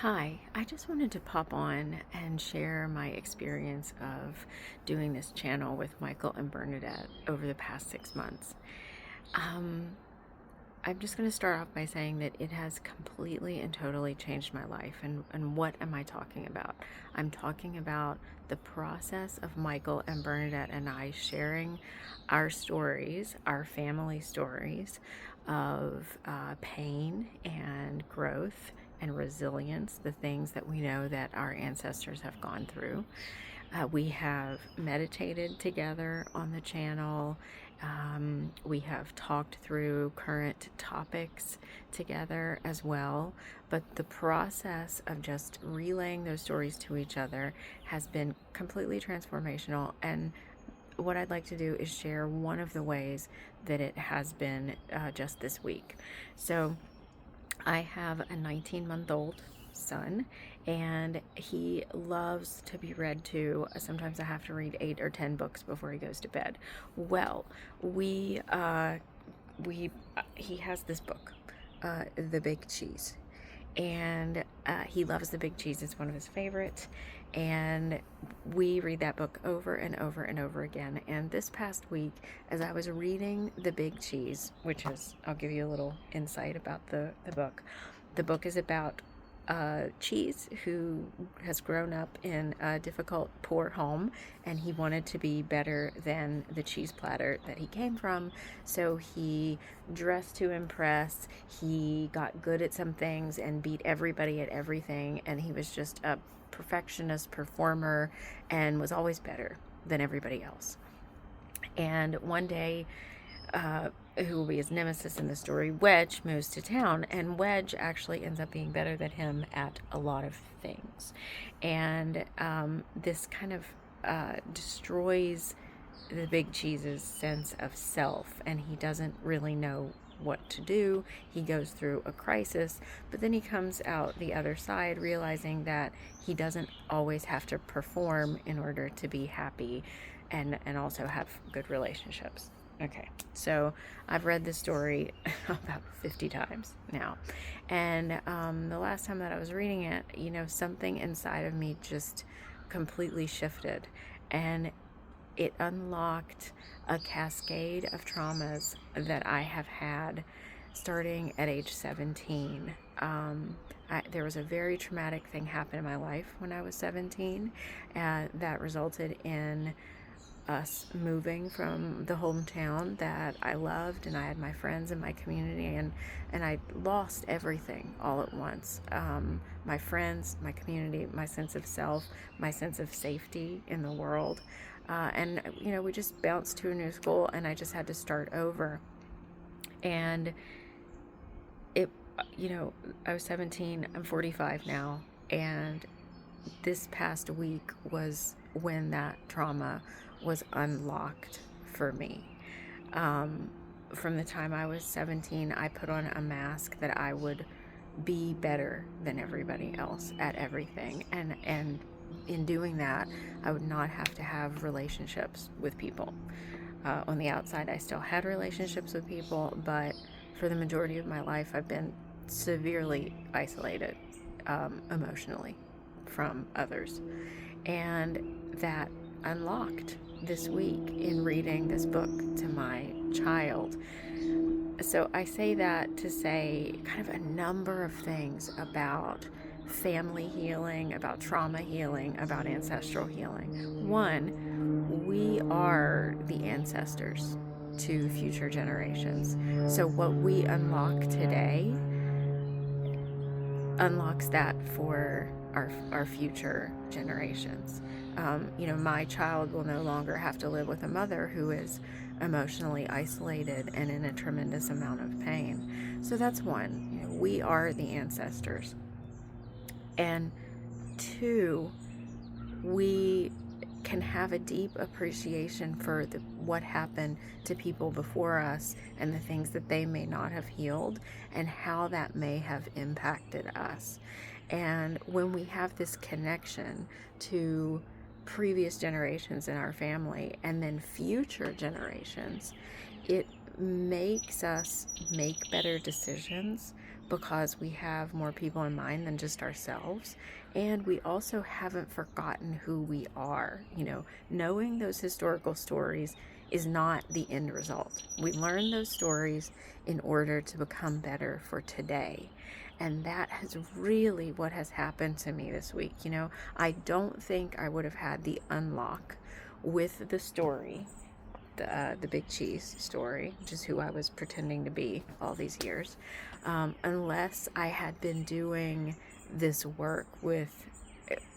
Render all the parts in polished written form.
Hi, I just wanted to pop on and share my experience of doing this channel with Michael and Bernadette over the past 6 months. Um, I'm just going to start off by saying that it has completely and totally changed my life. And what am I talking about? I'm talking about the process of Michael and Bernadette and I sharing our stories, our family stories of pain and growth and resilience, the things that we know that our ancestors have gone through. We have meditated together on the channel. We have talked through current topics together as well. But the process of just relaying those stories to each other has been completely transformational. And what I'd like to do is share one of the ways that it has been just this week. So, I have a 19-month-old son, and he loves to be read to. Sometimes I have to read 8 or 10 books before he goes to bed. Well, he has this book, The Big Cheese, and he loves The Big Cheese. It's one of his favorites, and we read that book over and over and over again. And this past week, as I was reading The Big Cheese, which is, I'll give you a little insight about the book. The book is about Cheese, who has grown up in a difficult, poor home, and he wanted to be better than the cheese platter that he came from. So he dressed to impress, he got good at some things and beat everybody at everything, and he was just a perfectionist performer and was always better than everybody else. And one day, who will be his nemesis in the story, Wedge, moves to town, and Wedge actually ends up being better than him at a lot of things. And this kind of destroys the Big Cheese's sense of self, and he doesn't really know what to do. He goes through a crisis, but then he comes out the other side realizing that he doesn't always have to perform in order to be happy and also have good relationships. Okay, so I've read this story about 50 times now. And the last time that I was reading it, something inside of me just completely shifted. And it unlocked a cascade of traumas that I have had starting at age 17. There was a very traumatic thing happen in my life when I was 17 that resulted in us moving from the hometown that I loved, and I had my friends and my community, and I lost everything all at once. My friends, my community, my sense of self, my sense of safety in the world. And we just bounced to a new school, and I just had to start over. And it, I was 17, I'm 45 now, and this past week was when that trauma was unlocked for me. From the time I was 17, I put on a mask that I would be better than everybody else at everything. And in doing that, I would not have to have relationships with people. On the outside, I still had relationships with people, but for the majority of my life, I've been severely isolated emotionally from others. And that unlocked this week in reading this book to my child. So I say that to say kind of a number of things about family healing, about trauma healing, about ancestral healing. One, we are the ancestors to future generations. So what we unlock today unlocks that for our future generations. My child will no longer have to live with a mother who is emotionally isolated and in a tremendous amount of pain. So that's one. We are the ancestors. And two, we can have a deep appreciation for what happened to people before us and the things that they may not have healed and how that may have impacted us. And when we have this connection to previous generations in our family and then future generations, it makes us make better decisions, because we have more people in mind than just ourselves. And we also haven't forgotten who we are. You know, knowing those historical stories is not the end result. We learn those stories in order to become better for today. And that has really what has happened to me this week. You know, I don't think I would have had the unlock with the story, the Big Cheese story, which is who I was pretending to be all these years, unless I had been doing this work with,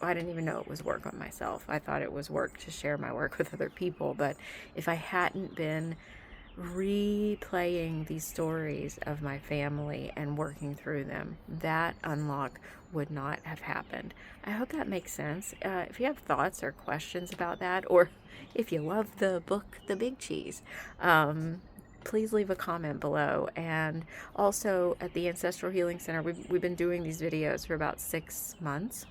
I didn't even know it was work on myself. I thought it was work to share my work with other people. But if I hadn't been replaying these stories of my family and working through them, that unlock would not have happened. I hope that makes sense. If you have thoughts or questions about that, or if you love the book The Big Cheese, please leave a comment below. And also at the Ancestral Healing Center, we've been doing these videos for about 6 months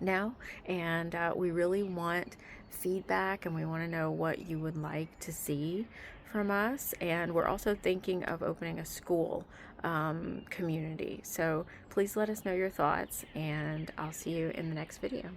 now, and we really want feedback, and we want to know what you would like to see from us. And we're also thinking of opening a school community, so please let us know your thoughts, and I'll see you in the next video.